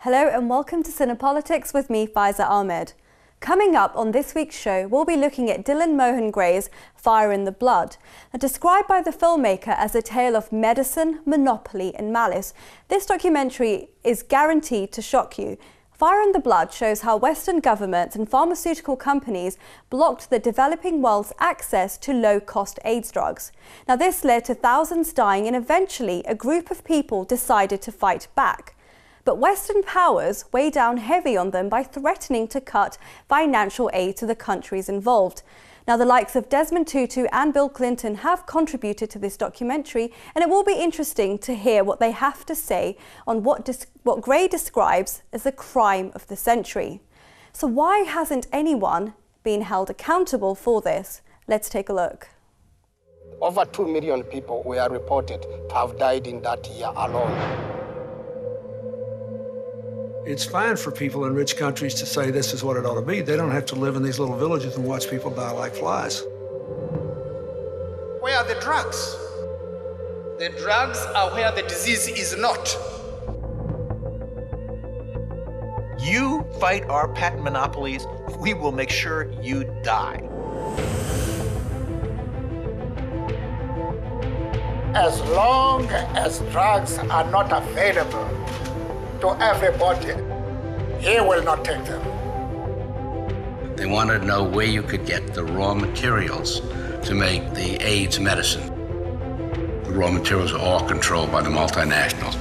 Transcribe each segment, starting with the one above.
Hello and welcome to Cinepolitics with me, Faiza Ahmed. Coming up on this week's show, we'll be looking at Dylan Mohan Gray's Fire in the Blood. Now, described by the filmmaker as a tale of medicine, monopoly and malice, this documentary is guaranteed to shock you. Fire in the Blood shows how Western governments and pharmaceutical companies blocked the developing world's access to low-cost AIDS drugs. Now, this led to thousands dying, and eventually a group of people decided to fight back. But Western powers weigh down heavy on them by threatening to cut financial aid to the countries involved. Now, the likes of Desmond Tutu and Bill Clinton have contributed to this documentary, and it will be interesting to hear what they have to say on what Gray describes as the crime of the century. So why hasn't anyone been held accountable for this? Let's take a look. Over 2 million people were reported to have died in that year alone. It's fine for people in rich countries to say this is what it ought to be. They don't have to live in these little villages and watch people die like flies. Where are the drugs? The drugs are where the disease is not. You fight our patent monopolies, we will make sure you die. As long as drugs are not available to everybody, he will not take them. They wanted to know where you could get the raw materials to make the AIDS medicine. The raw materials are all controlled by the multinationals.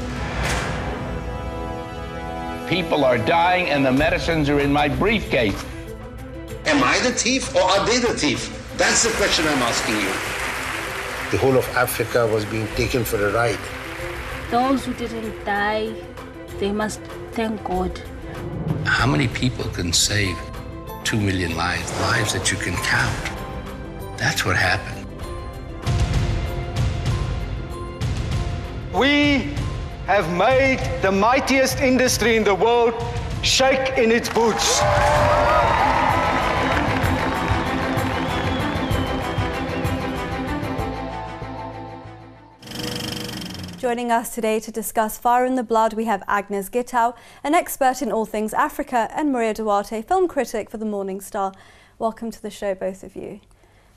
People are dying and the medicines are in my briefcase. Am I the thief or are they the thief? That's the question I'm asking you. The whole of Africa was being taken for a ride. Those who didn't die, they must thank God. How many people can save 2 million lives that you can count? That's what happened. We have made the mightiest industry in the world shake in its boots. Joining us today to discuss Fire in the Blood, we have Agnes Gitau, an expert in all things Africa, and Maria Duarte, film critic for the Morning Star. Welcome to the show, both of you.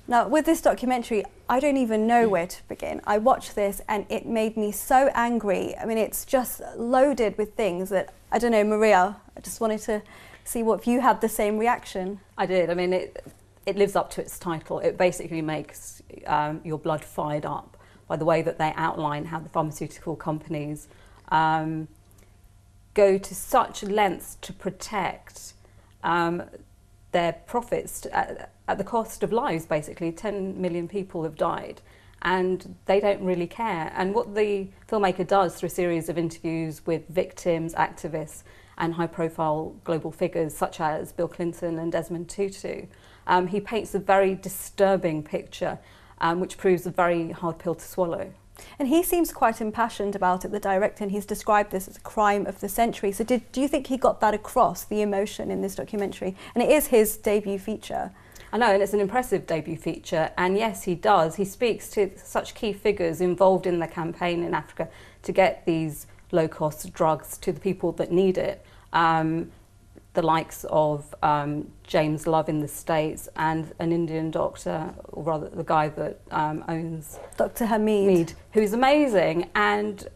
Now, with this documentary, I don't even know where to begin. I watched this and it made me so angry. I mean, it's just loaded with things that, I don't know, Maria, I just wanted to see if you had the same reaction. I did. I mean, it lives up to its title. It basically makes your blood fired up by the way that they outline how the pharmaceutical companies go to such lengths to protect their profits at the cost of lives, basically. 10 million people have died and they don't really care. And what the filmmaker does through a series of interviews with victims, activists and high-profile global figures such as Bill Clinton and Desmond Tutu, he paints a very disturbing picture which proves a very hard pill to swallow. And he seems quite impassioned about it, the director, and he's described this as a crime of the century. So do you think he got that across, the emotion in this documentary? And it is his debut feature. I know, and it's an impressive debut feature. And yes, he does. He speaks to such key figures involved in the campaign in Africa to get these low-cost drugs to the people that need it. The likes of James Love in the States and an Indian doctor, or rather the guy that owns Dr. Hamid, who's amazing, and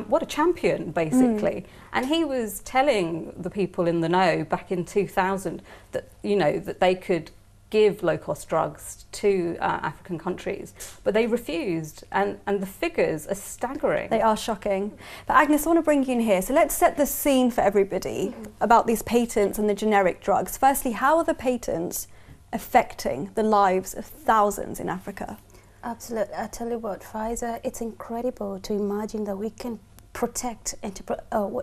what a champion, basically. And he was telling the people in the know back in 2000 that, you know, that they could give low-cost drugs to African countries, but they refused, and the figures are staggering. They are shocking. But Agnes, I want to bring you in here. So let's set the scene for everybody about these patents and the generic drugs. Firstly, how are the patents affecting the lives of thousands in Africa? Absolutely. I tell you what, Faiza, it's incredible to imagine that we can protect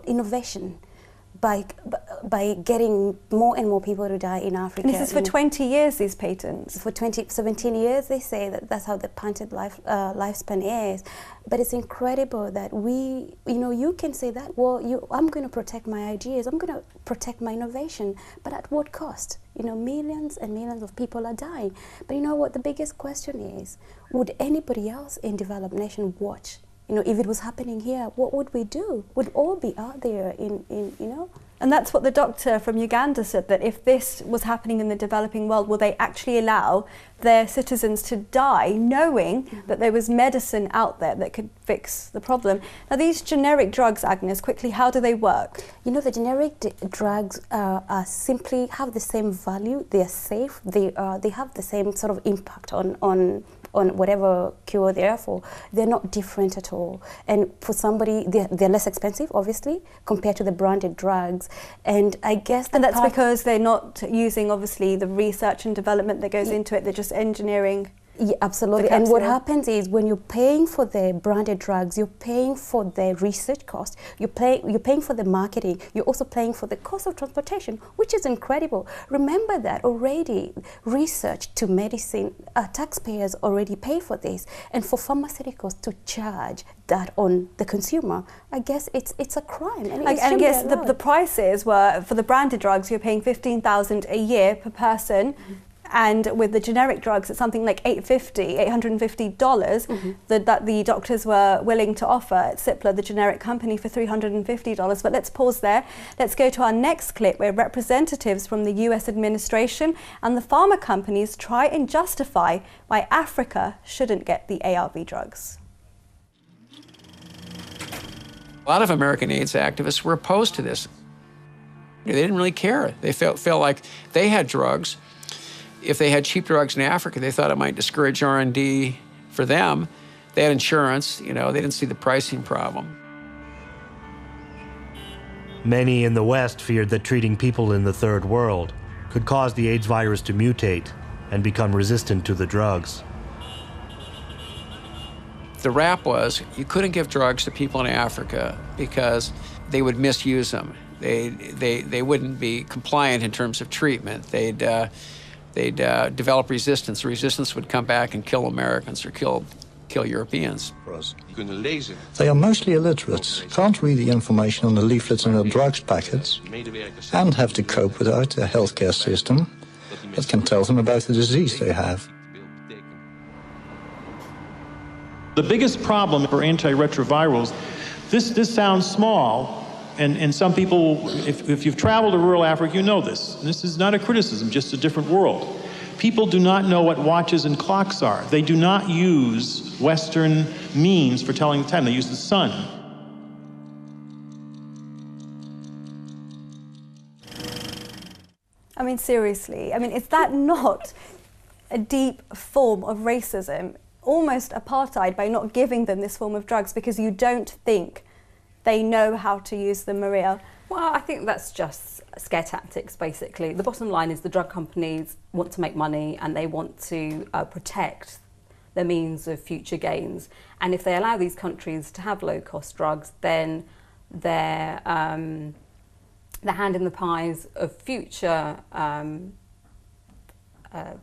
innovation by getting more and more people to die in Africa. And this is for 20 years, these patents? For 17 years, they say that's how the patented lifespan is. But it's incredible that you can say that, well, I'm going to protect my ideas, I'm going to protect my innovation, but at what cost? Millions and millions of people are dying. But you know what the biggest question is? Would anybody else in developed nation watch You know, if it was happening here, what would we do? We'd all be out there in you know. And that's what the doctor from Uganda said, that if this was happening in the developing world, will they actually allow their citizens to die knowing that there was medicine out there that could fix the problem? Now, these generic drugs, Agnes, quickly, how do they work? You know, the generic drugs are simply have the same value. They are safe. They have the same sort of impact on whatever cure they're for. They're not different at all. And for somebody, they're less expensive, obviously, compared to the branded drugs. And I guess that's because they're not using, obviously, the research and development that goes into it. They're just engineering. Yeah, absolutely. And what happens is when you're paying for the branded drugs, you're paying for the research cost, you're paying for the marketing, you're also paying for the cost of transportation, which is incredible. Remember that already research to medicine, taxpayers already pay for this. And for pharmaceuticals to charge that on the consumer, I guess it's a crime. And I guess the prices were, for the branded drugs, you're paying $15,000 a year per person. And with the generic drugs, it's something like $850 that the doctors were willing to offer at Cipla, the generic company, for $350. But let's pause there. Let's go to our next clip where representatives from the US administration and the pharma companies try and justify why Africa shouldn't get the ARV drugs. A lot of American AIDS activists were opposed to this. They didn't really care. They felt like they had drugs. If they had cheap drugs in Africa, they thought it might discourage R&D for them. They had insurance, you know, they didn't see the pricing problem. Many in the West feared that treating people in the third world could cause the AIDS virus to mutate and become resistant to the drugs. The rap was you couldn't give drugs to people in Africa because they would misuse them. They wouldn't be compliant in terms of treatment. They'd develop resistance. The resistance would come back and kill Americans or kill Europeans. They are mostly illiterate, can't read the information on the leaflets and the drugs packets, and have to cope without a healthcare system that can tell them about the disease they have. The biggest problem for antiretrovirals, this sounds small, and some people, if you've traveled to rural Africa, you know this. This is not a criticism, just a different world. People do not know what watches and clocks are. They do not use Western means for telling the time. They use the sun. I mean, seriously, I mean, is that not a deep form of racism, almost apartheid, by not giving them this form of drugs because you don't think they know how to use them, Maria? Well, I think that's just scare tactics, basically. The bottom line is the drug companies want to make money and they want to protect their means of future gains. And if they allow these countries to have low-cost drugs, then they're hand in the pies of future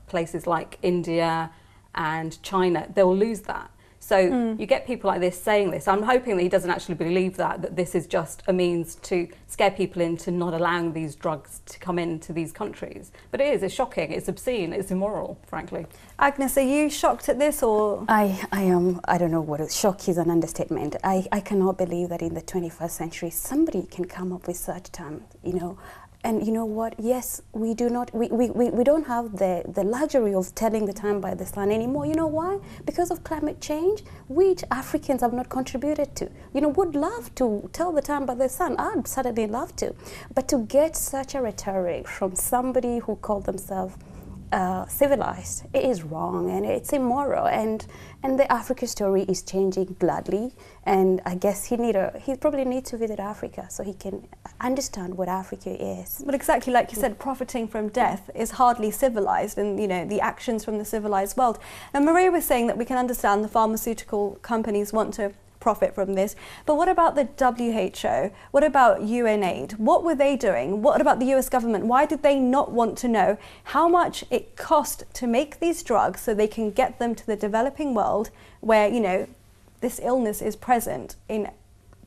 places like India and China. They'll lose that. So you get people like this saying this. I'm hoping that he doesn't actually believe that this is just a means to scare people into not allowing these drugs to come into these countries. But it's shocking, it's obscene, it's immoral, frankly. Agnes, are you shocked at this, or? I am, I don't know what it, shock is an understatement. I cannot believe that in the 21st century somebody can come up with such terms, you know. And you know what? Yes, we don't have the luxury of telling the time by the sun anymore. You know why? Because of climate change, which Africans have not contributed to. You know, would love to tell the time by the sun. I'd certainly love to. But to get such a rhetoric from somebody who called themselves civilized, it is wrong and it's immoral. And the Africa story is changing gladly. And I guess he probably needs to visit Africa so he can understand what Africa is. But exactly like you said, profiting from death is hardly civilized, and you know the actions from the civilized world. Now, Maria was saying that we can understand the pharmaceutical companies want to profit from this, but what about the WHO? What about UNAID? What were they doing? What about the US government? Why did they not want to know how much it cost to make these drugs so they can get them to the developing world where, you know, this illness is present in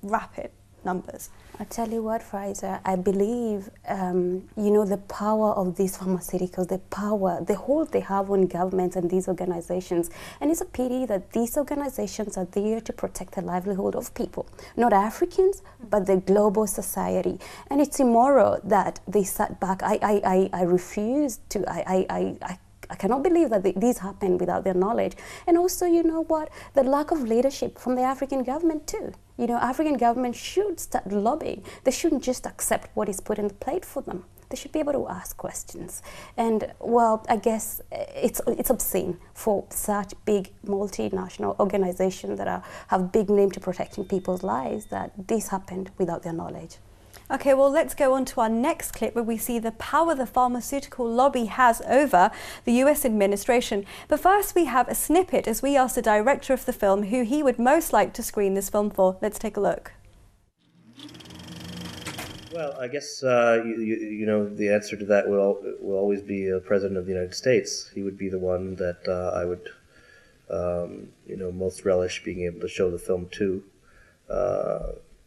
rapid numbers. I tell you what, Faiza, I believe, you know, the power of these pharmaceuticals, the hold they have on governments and these organizations. And it's a pity that these organizations are there to protect the livelihood of people, not Africans, but the global society. And it's immoral that they sat back. I refuse to, I cannot believe that these happen without their knowledge. And also, you know what, the lack of leadership from the African government too. You know, African government should start lobbying. They shouldn't just accept what is put in the plate for them. They should be able to ask questions. And, well, I guess it's obscene for such big multinational organizations that have big name to protecting people's lives that this happened without their knowledge. Okay, well, let's go on to our next clip where we see the power the pharmaceutical lobby has over the US administration. But first, we have a snippet as we asked the director of the film who he would most like to screen this film for. Let's take a look. Well, I guess, you know, the answer to that will always be the President of the United States. He would be the one that I would, you know, most relish being able to show the film to.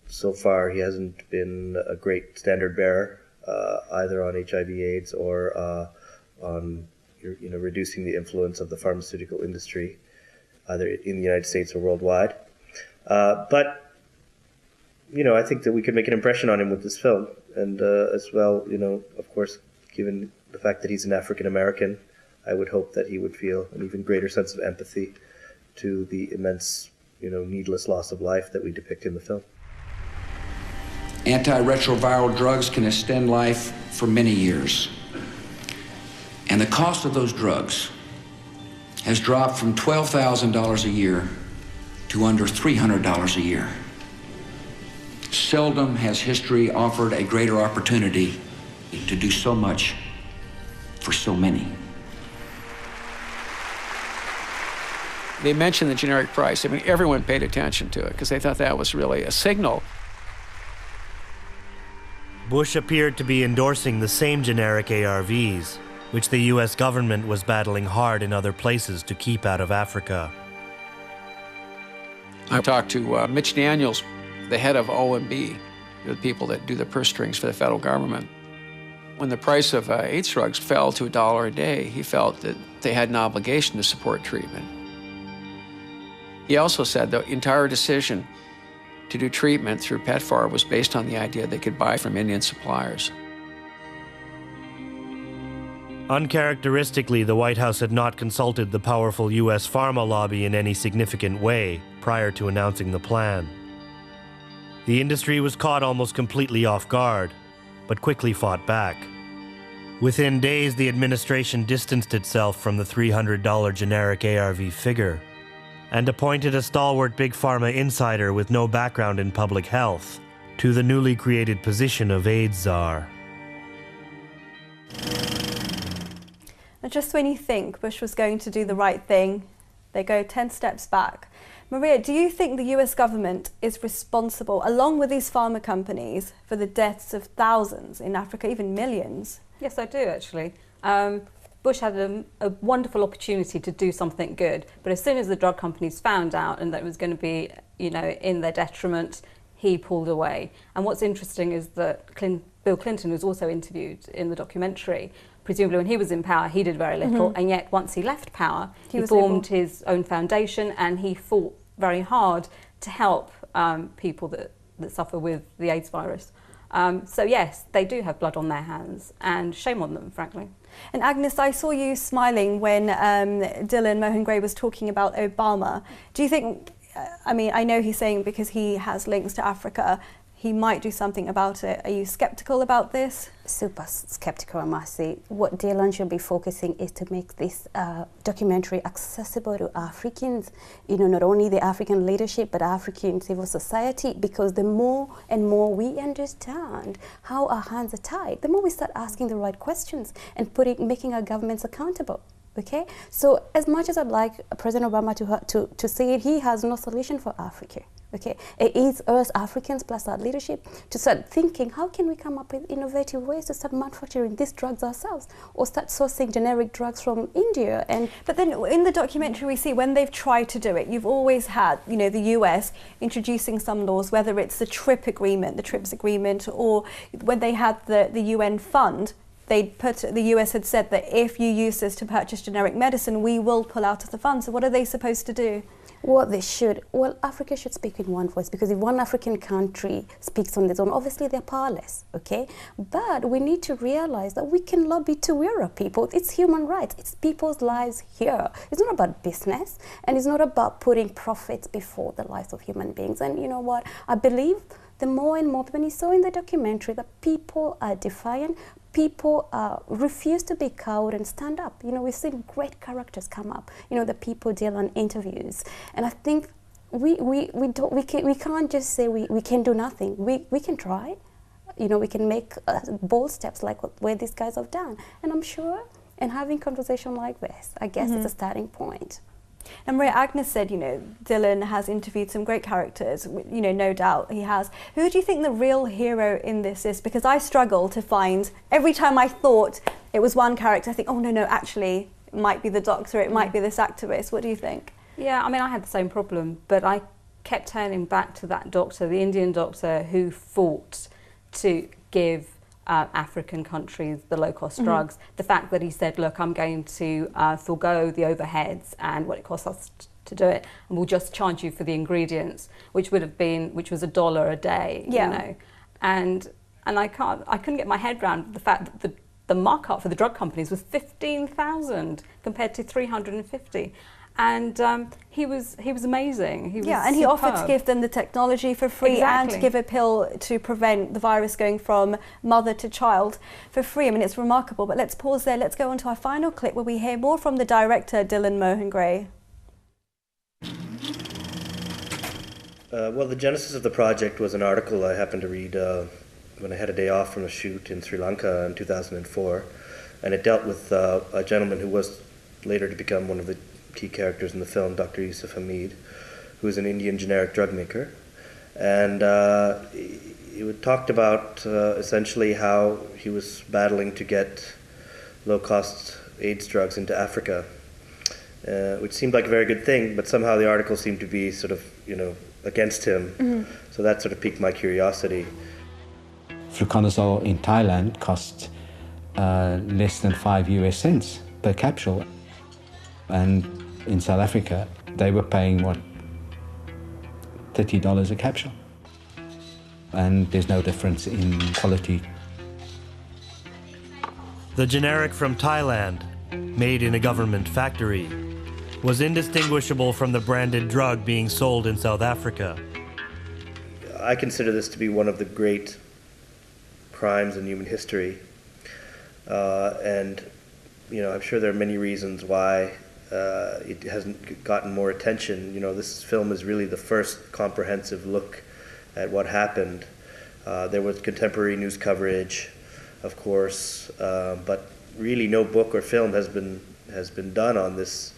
So far, he hasn't been a great standard bearer, either on HIV/AIDS or on, you know, reducing the influence of the pharmaceutical industry, either in the United States or worldwide. But, you know, I think that we could make an impression on him with this film, and as well, you know, of course, given the fact that he's an African American, I would hope that he would feel an even greater sense of empathy to the immense, you know, needless loss of life that we depict in the film. Antiretroviral drugs can extend life for many years. And the cost of those drugs has dropped from $12,000 a year to under $300 a year. Seldom has history offered a greater opportunity to do so much for so many. They mentioned the generic price. I mean, everyone paid attention to it because they thought that was really a signal. Bush appeared to be endorsing the same generic ARVs, which the US government was battling hard in other places to keep out of Africa. I talked to Mitch Daniels, the head of OMB, the people that do the purse strings for the federal government. When the price of AIDS drugs fell to $1 a day, he felt that they had an obligation to support treatment. He also said the entire decision to do treatment through PEPFAR was based on the idea they could buy from Indian suppliers. Uncharacteristically, the White House had not consulted the powerful US pharma lobby in any significant way prior to announcing the plan. The industry was caught almost completely off guard, but quickly fought back. Within days, the administration distanced itself from the $300 generic ARV figure and appointed a stalwart big pharma insider with no background in public health to the newly created position of AIDS czar. And just when you think Bush was going to do the right thing, they go 10 steps back. Maria, do you think the US government is responsible, along with these pharma companies, for the deaths of thousands in Africa, even millions? Yes, I do actually. Bush had a wonderful opportunity to do something good, but as soon as the drug companies found out and that it was going to be, you know, in their detriment, he pulled away. And what's interesting is that Bill Clinton was also interviewed in the documentary. Presumably when he was in power, he did very little, and yet once he left power, he formed his own foundation and he fought very hard to help people that suffer with the AIDS virus. So yes, they do have blood on their hands, and shame on them, frankly. And Agnes, I saw you smiling when Dylan Mohan Gray was talking about Obama. Do you think, I mean, I know he's saying because he has links to Africa, he might do something about it. Are you skeptical about this? Super skeptical, I must say. What Dylan should be focusing is to make this documentary accessible to Africans, you know, not only the African leadership, but African civil society, because the more and more we understand how our hands are tied, the more we start asking the right questions and making our governments accountable. Okay, so as much as I'd like President Obama to say it, he has no solution for Africa. Okay, it is us Africans plus our leadership to start thinking, how can we come up with innovative ways to start manufacturing these drugs ourselves, or start sourcing generic drugs from India? But then in the documentary we see when they've tried to do it, you've always had, you know, the US introducing some laws, whether it's the TRIPS agreement, or when they had the UN fund. The US had said that if you use this to purchase generic medicine, we will pull out of the fund. So what are they supposed to do? What they should, well, Africa should speak in one voice, because if one African country speaks on its own, obviously they're powerless, okay? But we need to realize that we can lobby too. We're a people. It's human rights. It's people's lives here. It's not about business, and it's not about putting profits before the lives of human beings. And you know what? I believe the more and more, when you saw in the documentary, that people are defiant, people refuse to be cowed and stand up. You know, we've seen great characters come up, you know, the people Dylan interviews. And I think we can't just say we can do nothing. We can try. You know, we can make bold steps like what these guys have done. And I'm sure, and having conversation like this, I guess it's a starting point. And Maria, Agnes said, you know, Dylan has interviewed some great characters, you know, no doubt he has. Who do you think the real hero in this is? Because I struggle to find, every time I thought it was one character, I think, oh no, actually, it might be the doctor, it might be this activist. What do you think? Yeah, I mean, I had the same problem, but I kept turning back to that doctor, the Indian doctor who fought to give African countries the low-cost drugs. The fact that he said, look, I'm going to forego the overheads and what it costs us to do it, and we'll just charge you for the ingredients, which was $1 a day, you know. And I couldn't get my head around the fact that the markup for the drug companies was 15,000 compared to 350. And he was amazing. He was and he offered to give them the technology for free and to give a pill to prevent the virus going from mother to child for free. I mean, it's remarkable. But let's pause there. Let's go on to our final clip where we hear more from the director, Dylan Mohan Gray. Well, the genesis of the project was an article I happened to read when I had a day off from a shoot in Sri Lanka in 2004. And it dealt with a gentleman who was later to become one of the key characters in the film, Dr. Yusuf Hamid, who is an Indian generic drug maker. And he talked about essentially how he was battling to get low-cost AIDS drugs into Africa, which seemed like a very good thing, but somehow the article seemed to be sort of, you know, against him. So that sort of piqued my curiosity. Fluconazole in Thailand costs less than 5 US cents per capsule. And in South Africa, they were paying, what, $30 a capsule. And there's no difference in quality. The generic from Thailand, made in a government factory, was indistinguishable from the branded drug being sold in South Africa. I consider this to be one of the great crimes in human history. And, you know, I'm sure there are many reasons why it hasn't gotten more attention. You know, this film is really the first comprehensive look at what happened. There was contemporary news coverage, of course, but really no book or film has been done on this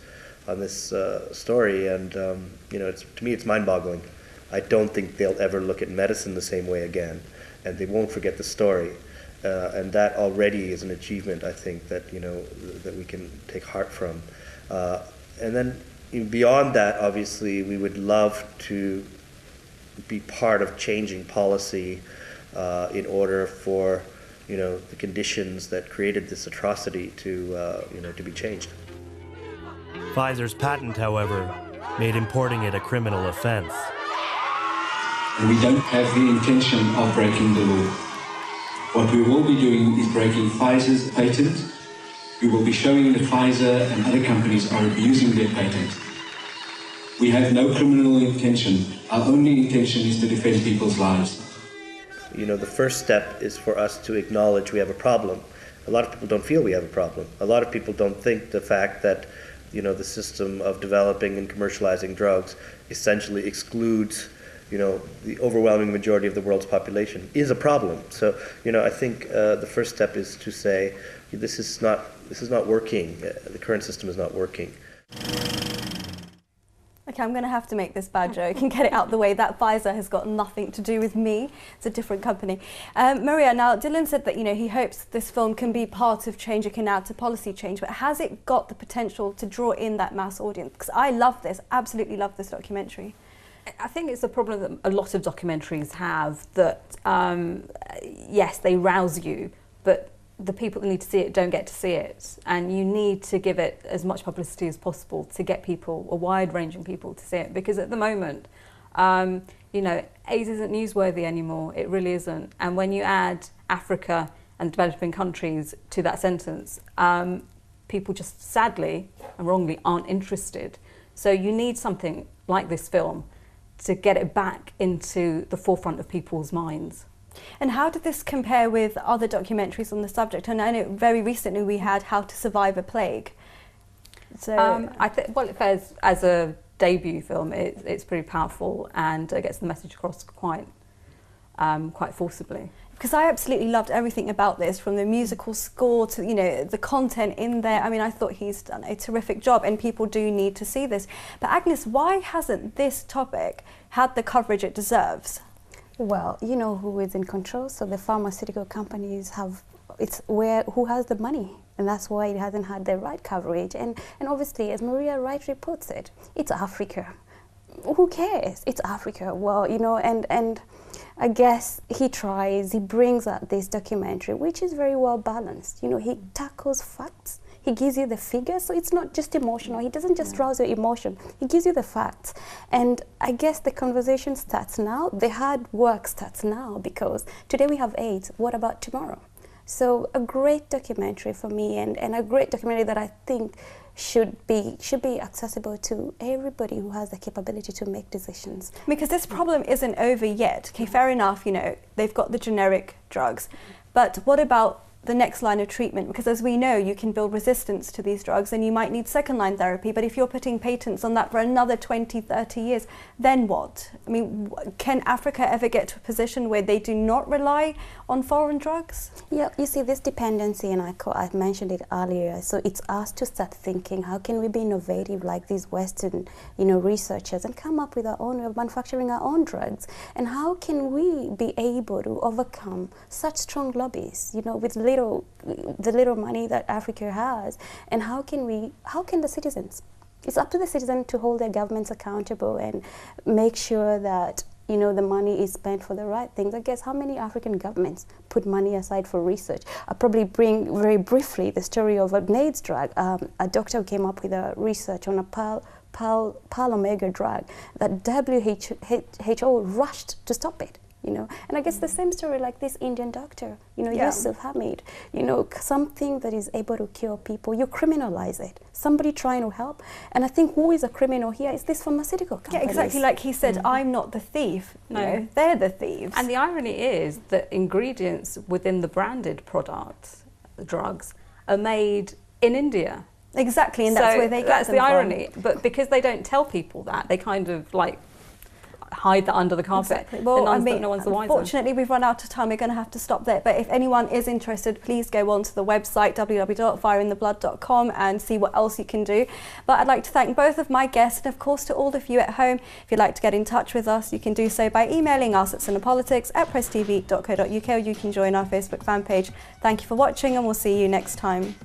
story. And you know, to me, it's mind-boggling. I don't think they'll ever look at medicine the same way again, and they won't forget the story. And that already is an achievement, I think, that, you know, that we can take heart from. And then beyond that, obviously, we would love to be part of changing policy in order for, you know, the conditions that created this atrocity to, you know, to be changed. Pfizer's patent, however, made importing it a criminal offense. We don't have the intention of breaking the law. What we will be doing is breaking Pfizer's patent. We will be showing that Pfizer and other companies are abusing their patent. We have no criminal intention. Our only intention is to defend people's lives. You know, the first step is for us to acknowledge we have a problem. A lot of people don't feel we have a problem. A lot of people don't think the fact that, you know, the system of developing and commercializing drugs essentially excludes the overwhelming majority of the world's population is a problem. So, I think the first step is to say, this is not working. The current system is not working. Okay, I'm going to have to make this bad joke and get it out the way. That Faiza has got nothing to do with me. It's a different company. Maria, now Dylan said that he hopes this film can be part of change, it can add to policy change, but has it got the potential to draw in that mass audience? Because I love this, absolutely love this documentary. I think it's a problem that a lot of documentaries have, that yes, they rouse you, but the people that need to see it don't get to see it, and you need to give it as much publicity as possible to get people, a wide-ranging people, to see it, because at the moment, AIDS isn't newsworthy anymore. It really isn't. And when you add Africa and developing countries to that sentence, people just sadly and wrongly aren't interested. So you need something like this film to get it back into the forefront of people's minds. And how did this compare with other documentaries on the subject? And I know very recently we had How to Survive a Plague. So I think, well, it fares as a debut film. It's pretty powerful and gets the message across quite forcibly. Because I absolutely loved everything about this, from the musical score to the content in there. I mean, I thought he's done a terrific job, and people do need to see this. But Agnes, why hasn't this topic had the coverage it deserves? Well, you know who is in control, so the pharmaceutical companies have, who has the money, and that's why it hasn't had the right coverage. And obviously, as Maria rightly puts it, it's Africa. Who cares? It's Africa. Well, and I guess he tries, he brings out this documentary, which is very well balanced. He tackles facts. He gives you the figures, so it's not just emotional. He doesn't just rouse your emotion. He gives you the facts. And I guess the conversation starts now. The hard work starts now, because today we have AIDS. What about tomorrow? So a great documentary for me, and a great documentary that I think should be accessible to everybody who has the capability to make decisions. Because this problem isn't over yet. Okay, fair enough, they've got the generic drugs. But what about the next line of treatment? Because as we know, you can build resistance to these drugs and you might need second line therapy, but if you're putting patents on that for another 20, 30 years, then what? I mean, can Africa ever get to a position where they do not rely on foreign drugs? Yeah, you see, this dependency, and I mentioned it earlier, so it's us to start thinking, how can we be innovative like these Western, researchers, and come up with our own way of manufacturing our own drugs? And how can we be able to overcome such strong lobbies, with the little money that Africa has? And how can the citizens, it's up to the citizen to hold their governments accountable and make sure that the money is spent for the right things. I guess how many African governments put money aside for research? I'll probably bring very briefly the story of an AIDS drug. A doctor came up with a research on a Pal Omega drug that WHO rushed to stop it. And I guess the same story like this Indian doctor, Yusuf Hamid, something that is able to cure people, you criminalize it. Somebody trying to help, and I think who is a criminal here is this pharmaceutical company. Yeah, exactly, like he said, I'm not the thief. No, they're the thieves. And the irony is that ingredients within the branded products, the drugs, are made in India. Exactly, and that's where they get them from. That's the irony, but because they don't tell people that, they kind of hide that under the carpet. Exactly. Well, no one's the wiser. Unfortunately, we've run out of time. We're going to have to stop there. But if anyone is interested, please go on to the website www.fireintheblood.com and see what else you can do. But I'd like to thank both of my guests, and of course to all of you at home. If you'd like to get in touch with us, you can do so by emailing us at cinepolitics@presstv.co.uk, or you can join our Facebook fan page. Thank you for watching, and we'll see you next time.